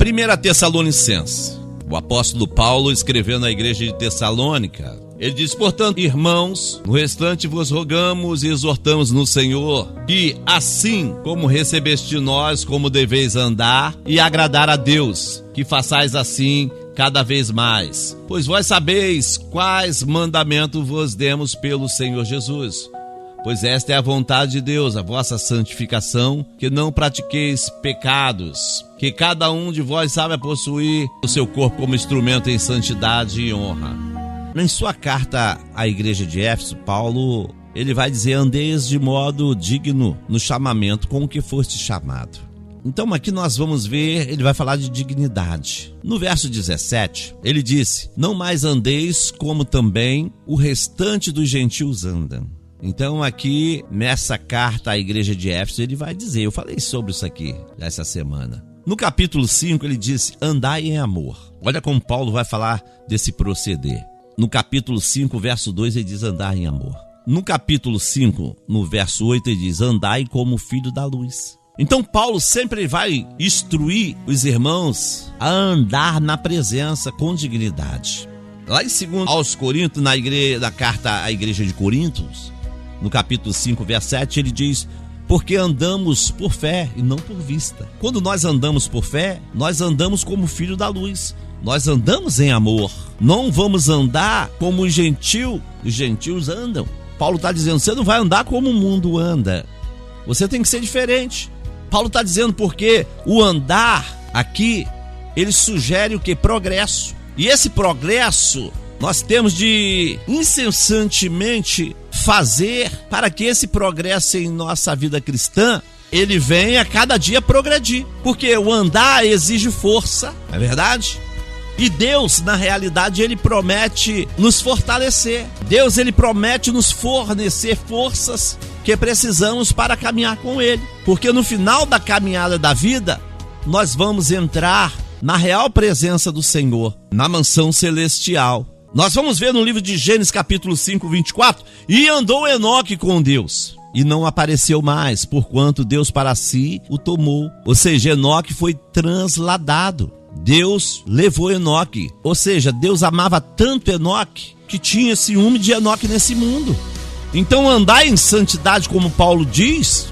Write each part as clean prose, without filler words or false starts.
1 Tessalonicenses, o apóstolo Paulo escrevendo à igreja de Tessalônica, ele diz: portanto, irmãos, no restante vos rogamos e exortamos no Senhor, que assim como recebeste de nós, como deveis andar e agradar a Deus, que façais assim cada vez mais. Pois vós sabeis quais mandamentos vos demos pelo Senhor Jesus. Pois esta é a vontade de Deus, a vossa santificação, que não pratiqueis pecados, que cada um de vós saiba possuir o seu corpo como instrumento em santidade e honra. Em sua carta à igreja de Éfeso, Paulo, ele vai dizer: andeis de modo digno no chamamento com o que foste chamado. Então aqui nós vamos ver, ele vai falar de dignidade. No verso 17, ele disse: não mais andeis como também o restante dos gentios andam. Então aqui, nessa carta à igreja de Éfeso, ele vai dizer, eu falei sobre isso aqui essa semana. No capítulo 5, ele disse: andai em amor. Olha como Paulo vai falar desse proceder. No capítulo 5, verso 2, ele diz: andai em amor. No capítulo 5, no verso 8, ele diz: andai como filho da luz. Então Paulo sempre vai instruir os irmãos a andar na presença com dignidade. Lá em 2 aos Coríntios, na carta à igreja de Coríntios, no capítulo 5, verso 7, ele diz: porque andamos por fé e não por vista. Quando nós andamos por fé, nós andamos como filho da luz. Nós andamos em amor. Não vamos andar como os gentios andam. Paulo está dizendo: você não vai andar como o mundo anda. Você tem que ser diferente. Paulo está dizendo porque o andar aqui, ele sugere o que? Progresso. E esse progresso nós temos de incessantemente fazer para que esse progresso em nossa vida cristã, ele venha a cada dia progredir. Porque o andar exige força, não é verdade? E Deus, na realidade, ele promete nos fortalecer. Deus, ele promete nos fornecer forças que precisamos para caminhar com ele. Porque no final da caminhada da vida, nós vamos entrar na real presença do Senhor, na mansão celestial. Nós vamos ver no livro de Gênesis capítulo 5, 24, e andou Enoque com Deus, e não apareceu mais, porquanto Deus para si o tomou. Ou seja, Enoque foi transladado. Deus levou Enoque. Ou seja, Deus amava tanto Enoque que tinha ciúme de Enoque nesse mundo. Então andar em santidade, como Paulo diz,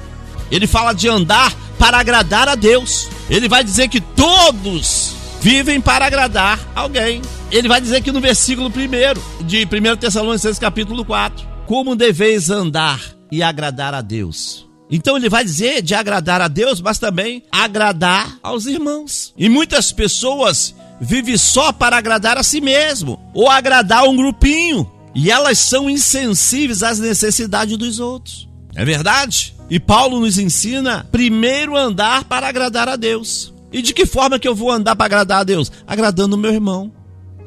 ele fala de andar para agradar a Deus. Ele vai dizer que todos vivem para agradar alguém. Ele vai dizer que no versículo 1 de 1 Tessalonicenses capítulo 4, como deveis andar e agradar a Deus. Então ele vai dizer de agradar a Deus, mas também agradar aos irmãos. E muitas pessoas vivem só para agradar a si mesmo, ou agradar um grupinho, e elas são insensíveis às necessidades dos outros. É verdade? E Paulo nos ensina primeiro andar para agradar a Deus. E de que forma que eu vou andar para agradar a Deus? Agradando o meu irmão.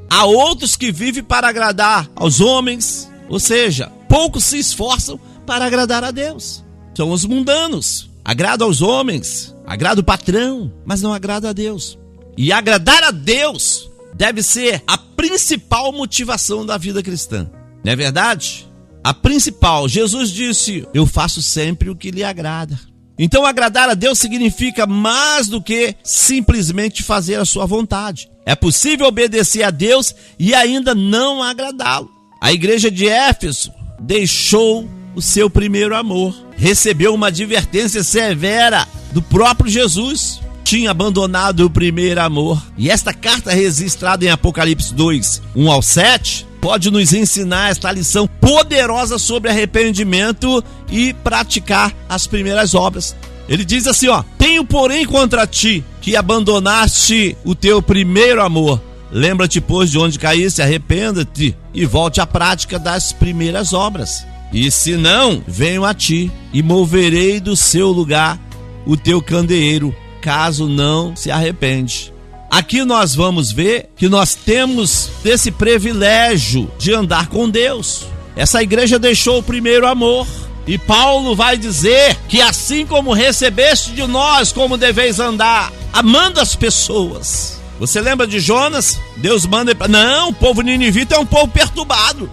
Há outros que vivem para agradar aos homens, ou seja, poucos se esforçam para agradar a Deus. São os mundanos. Agrada aos homens, agrada o patrão, mas não agrada a Deus. E agradar a Deus deve ser a principal motivação da vida cristã. Não é verdade? A principal. Jesus disse: eu faço sempre o que lhe agrada. Então agradar a Deus significa mais do que simplesmente fazer a sua vontade. É possível obedecer a Deus e ainda não agradá-lo. A igreja de Éfeso deixou o seu primeiro amor. Recebeu uma advertência severa do próprio Jesus. Tinha abandonado o primeiro amor. E esta carta registrada em Apocalipse 2, 1 ao 7, pode nos ensinar esta lição poderosa sobre arrependimento e praticar as primeiras obras. Ele diz assim, tenho porém contra ti que abandonaste o teu primeiro amor. Lembra-te, pois, de onde caíste, arrependa-te e volte à prática das primeiras obras. E se não, venho a ti e moverei do seu lugar o teu candeeiro, caso não se arrepende. Aqui nós vamos ver que nós temos esse privilégio de andar com Deus. Essa igreja deixou o primeiro amor. E Paulo vai dizer que assim como recebeste de nós, como deveis andar, amando as pessoas. Você lembra de Jonas? Deus manda ele não, o povo ninivita é um povo perturbado.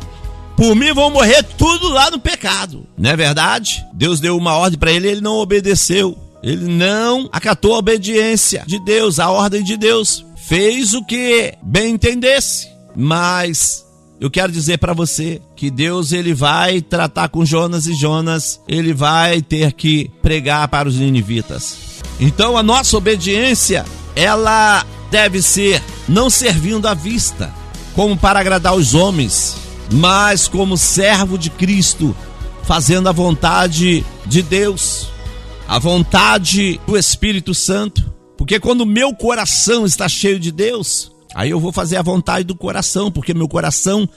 Por mim vão morrer tudo lá no pecado. Não é verdade? Deus deu uma ordem para ele e ele não obedeceu. Ele não acatou a obediência de Deus, a ordem de Deus. Fez o que bem entendesse. Mas eu quero dizer para você que Deus, ele vai tratar com Jonas, e Jonas, ele vai ter que pregar para os ninivitas. Então a nossa obediência, ela deve ser não servindo à vista, como para agradar os homens, mas como servo de Cristo, fazendo a vontade de Deus, a vontade do Espírito Santo. Porque quando o meu coração está cheio de Deus, aí eu vou fazer a vontade do coração, porque meu coração,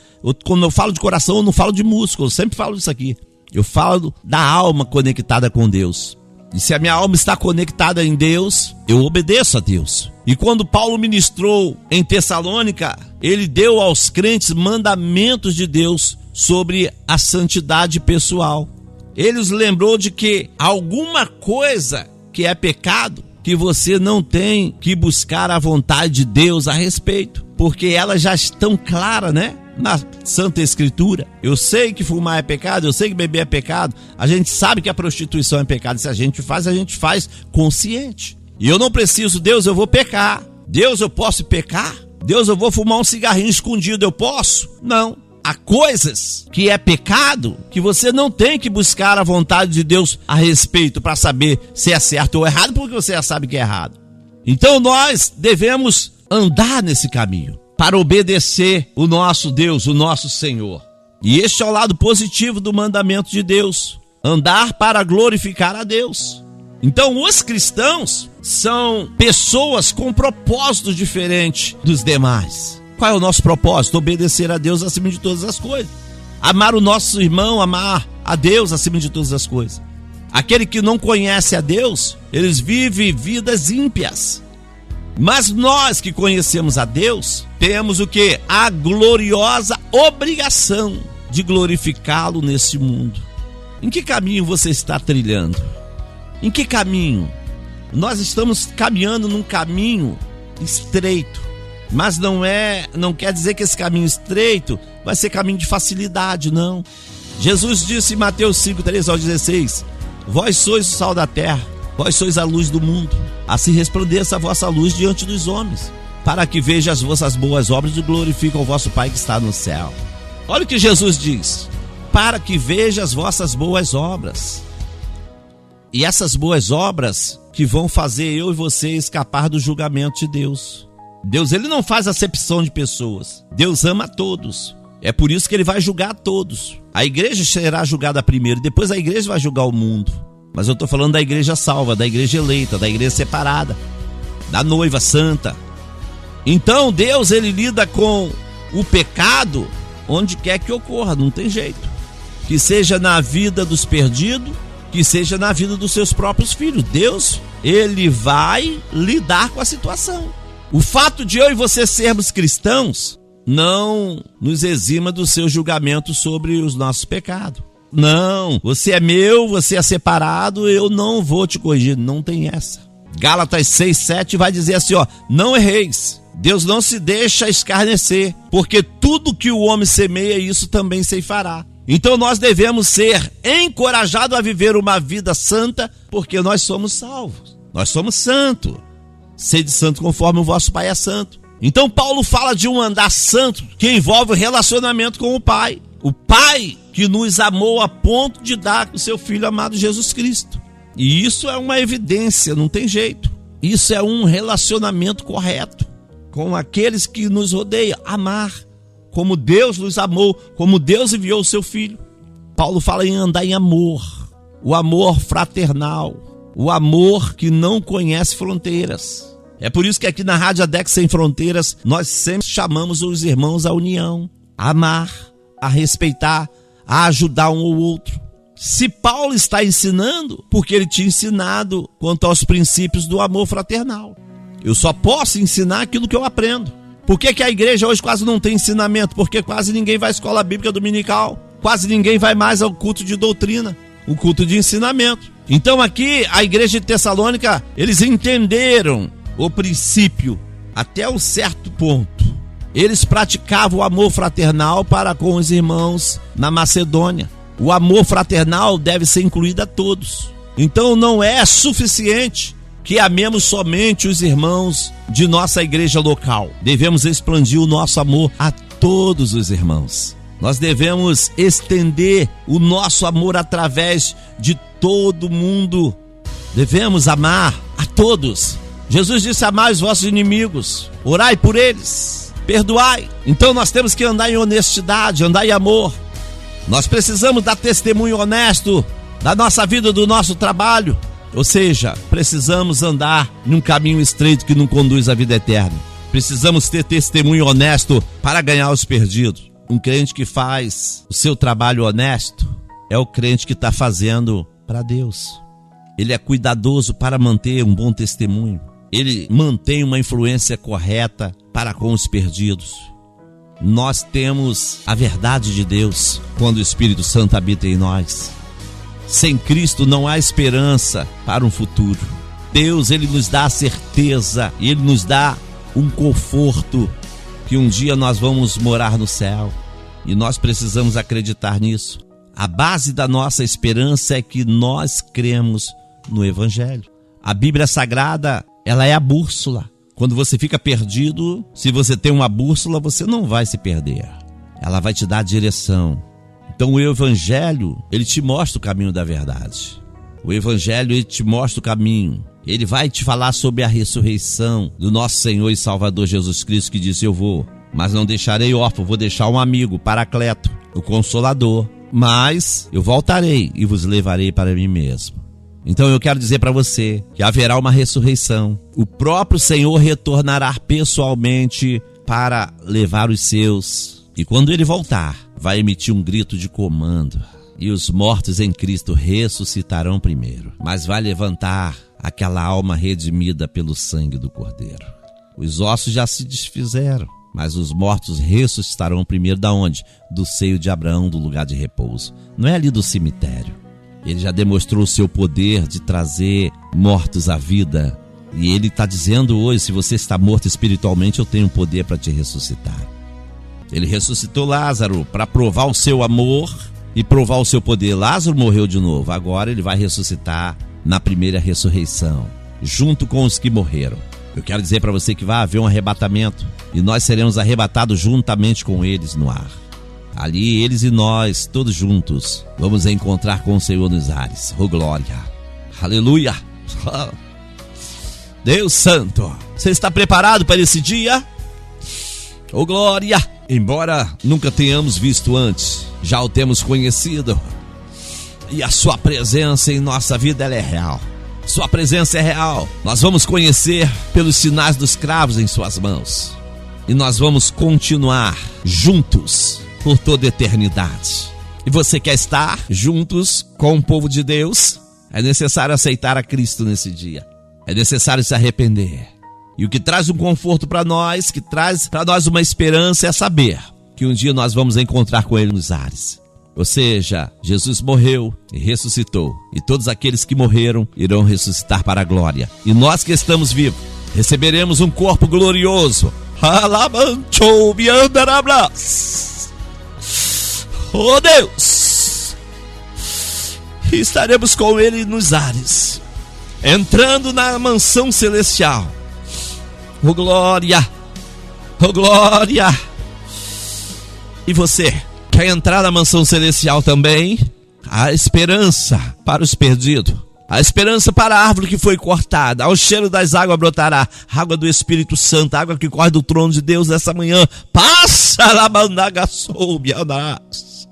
quando eu falo de coração, eu não falo de músculo, eu sempre falo isso aqui. Eu falo da alma conectada com Deus. E se a minha alma está conectada em Deus, eu obedeço a Deus. E quando Paulo ministrou em Tessalônica, ele deu aos crentes mandamentos de Deus sobre a santidade pessoal. Ele os lembrou de que alguma coisa que é pecado, que você não tem que buscar a vontade de Deus a respeito, porque elas já estão claras, né? Na Santa Escritura. Eu sei que fumar é pecado, eu sei que beber é pecado, a gente sabe que a prostituição é pecado, se a gente faz consciente. E eu não preciso, Deus, eu vou pecar. Deus, eu posso pecar? Deus, eu vou fumar um cigarrinho escondido, eu posso? Não. Há coisas que é pecado que você não tem que buscar a vontade de Deus a respeito para saber se é certo ou errado, porque você já sabe que é errado. Então nós devemos andar nesse caminho para obedecer o nosso Deus, o nosso Senhor. E este é o lado positivo do mandamento de Deus, andar para glorificar a Deus. Então os cristãos são pessoas com propósitos diferentes dos demais. Qual é o nosso propósito? Obedecer a Deus acima de todas as coisas. Amar o nosso irmão, amar a Deus acima de todas as coisas. Aquele que não conhece a Deus, eles vivem vidas ímpias. Mas nós que conhecemos a Deus, temos o quê? A gloriosa obrigação de glorificá-lo nesse mundo. Em que caminho você está trilhando? Em que caminho? Nós estamos caminhando num caminho estreito. Mas não quer dizer que esse caminho estreito vai ser caminho de facilidade, não. Jesus disse em Mateus 5, 13 ao 16: vós sois o sal da terra, vós sois a luz do mundo. Assim resplandeça a vossa luz diante dos homens, para que vejam as vossas boas obras e glorifiquem o vosso Pai que está no céu. Olha o que Jesus diz: para que vejam as vossas boas obras. E essas boas obras que vão fazer eu e você escapar do julgamento de Deus. Deus, ele não faz acepção de pessoas. Deus ama a todos. É por isso que ele vai julgar a todos. A igreja será julgada primeiro, depois a igreja vai julgar o mundo. Mas eu estou falando da igreja salva, da igreja eleita, da igreja separada, da noiva santa. Então Deus, ele lida com o pecado onde quer que ocorra, não tem jeito. Que seja na vida dos perdidos, que seja na vida dos seus próprios filhos. Deus, ele vai lidar com a situação. O fato de eu e você sermos cristãos não nos exima do seu julgamento sobre os nossos pecados. Não, você é meu, você é separado, eu não vou te corrigir, não tem essa. Gálatas 6, 7 vai dizer assim, ó: não erreis, Deus não se deixa escarnecer, porque tudo que o homem semeia, isso também ceifará. Então nós devemos ser encorajados a viver uma vida santa, porque nós somos salvos, nós somos santos. Sede santo conforme o vosso Pai é santo. Então Paulo fala de um andar santo que envolve o relacionamento com o Pai. O Pai que nos amou a ponto de dar o seu Filho amado Jesus Cristo. E isso é uma evidência, não tem jeito. Isso é um relacionamento correto com aqueles que nos rodeiam. Amar como Deus nos amou, como Deus enviou o seu Filho. Paulo fala em andar em amor. O amor fraternal. O amor que não conhece fronteiras. É por isso que aqui na Rádio ADEC Sem Fronteiras, nós sempre chamamos os irmãos à união, a amar, a respeitar, a ajudar um ou outro. Se Paulo está ensinando, porque ele tinha ensinado quanto aos princípios do amor fraternal. Eu só posso ensinar aquilo que eu aprendo. Por que a igreja hoje quase não tem ensinamento? Porque quase ninguém vai à escola bíblica dominical, quase ninguém vai mais ao culto de doutrina, o culto de ensinamento. Então aqui, a igreja de Tessalônica, eles entenderam o princípio até um certo ponto. Eles praticavam o amor fraternal para com os irmãos na Macedônia. O amor fraternal deve ser incluído a todos. Então não é suficiente que amemos somente os irmãos de nossa igreja local. Devemos expandir o nosso amor a todos os irmãos. Nós devemos estender o nosso amor através de todo mundo. Devemos amar a todos. Jesus disse: amai os vossos inimigos, orai por eles, perdoai. Então nós temos que andar em honestidade, andar em amor. Nós precisamos dar testemunho honesto da nossa vida, do nosso trabalho. Ou seja, precisamos andar num caminho estreito que não conduz à vida eterna. Precisamos ter testemunho honesto para ganhar os perdidos. Um crente que faz o seu trabalho honesto é o crente que está fazendo para Deus. Ele é cuidadoso para manter um bom testemunho. Ele mantém uma influência correta para com os perdidos. Nós temos a verdade de Deus quando o Espírito Santo habita em nós. Sem Cristo não há esperança para um futuro. Deus, Ele nos dá a certeza, Ele nos dá um conforto que um dia nós vamos morar no céu. E nós precisamos acreditar nisso. A base da nossa esperança é que nós cremos no Evangelho. A Bíblia Sagrada, ela é a bússola. Quando você fica perdido, se você tem uma bússola, você não vai se perder. Ela vai te dar a direção. Então o Evangelho, ele te mostra o caminho da verdade. O Evangelho, ele te mostra o caminho. Ele vai te falar sobre a ressurreição do nosso Senhor e Salvador Jesus Cristo, que disse: eu vou, mas não deixarei órfão, vou deixar um amigo, Paracleto, o Consolador. Mas eu voltarei e vos levarei para mim mesmo. Então eu quero dizer para você que haverá uma ressurreição. O próprio Senhor retornará pessoalmente para levar os seus. E quando ele voltar, vai emitir um grito de comando. E os mortos em Cristo ressuscitarão primeiro. Mas vai levantar aquela alma redimida pelo sangue do Cordeiro. Os ossos já se desfizeram, mas os mortos ressuscitarão primeiro. Da onde? Do seio de Abraão, do lugar de repouso. Não é ali do cemitério. Ele já demonstrou o seu poder de trazer mortos à vida. E ele está dizendo hoje: se você está morto espiritualmente, eu tenho poder para te ressuscitar. Ele ressuscitou Lázaro para provar o seu amor e provar o seu poder. Lázaro morreu de novo. Agora ele vai ressuscitar na primeira ressurreição, junto com os que morreram. Eu quero dizer para você que vai haver um arrebatamento e nós seremos arrebatados juntamente com eles no ar. Ali, eles e nós, todos juntos, vamos encontrar com o Senhor nos ares. Oh, glória! Aleluia! Deus Santo! Você está preparado para esse dia? Oh, glória! Embora nunca tenhamos visto antes, já o temos conhecido. E a sua presença em nossa vida, ela é real. Sua presença é real. Nós vamos conhecer pelos sinais dos cravos em suas mãos. E nós vamos continuar juntos por toda a eternidade. E você quer estar juntos com o povo de Deus? É necessário aceitar a Cristo nesse dia. É necessário se arrepender. E o que traz um conforto para nós, que traz para nós uma esperança, é saber que um dia nós vamos encontrar com Ele nos ares. Ou seja, Jesus morreu e ressuscitou. E todos aqueles que morreram irão ressuscitar para a glória. E nós que estamos vivos, receberemos um corpo glorioso. Oh Deus! E estaremos com Ele nos ares, entrando na mansão celestial. Oh glória! Oh glória! E você, quer entrar na mansão celestial também? A esperança para os perdidos. A esperança para a árvore que foi cortada. Ao cheiro das águas brotará água do Espírito Santo, água que corre do trono de Deus nessa manhã. Passa lá, mandaga soube, anás.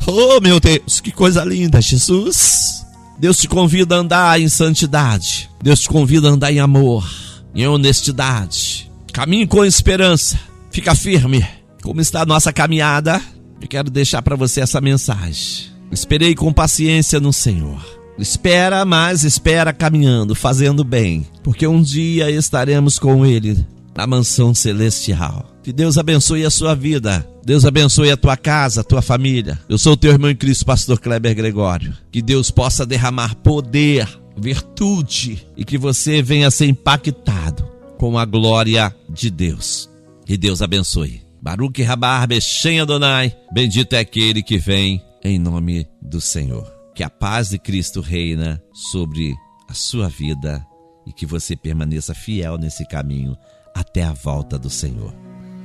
Oh meu Deus, que coisa linda, Jesus. Deus te convida a andar em santidade. Deus te convida a andar em amor, em honestidade. Caminhe com esperança. Fica firme. Como está a nossa caminhada? Eu quero deixar para você essa mensagem. Esperei com paciência no Senhor. Espera, mas espera caminhando, fazendo bem, porque um dia estaremos com Ele na mansão celestial. Que Deus abençoe a sua vida. Deus abençoe a tua casa, a tua família. Eu sou o teu irmão em Cristo, pastor Kleber Gregório. Que Deus possa derramar poder, virtude, e que você venha ser impactado com a glória de Deus. Que Deus abençoe. Baruch Rabar Beshem Adonai. Bendito é aquele que vem em nome do Senhor. que a paz de Cristo reina sobre a sua vida e que você permaneça fiel nesse caminho até a volta do Senhor.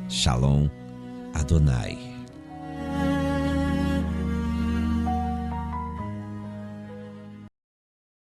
Shalom Adonai.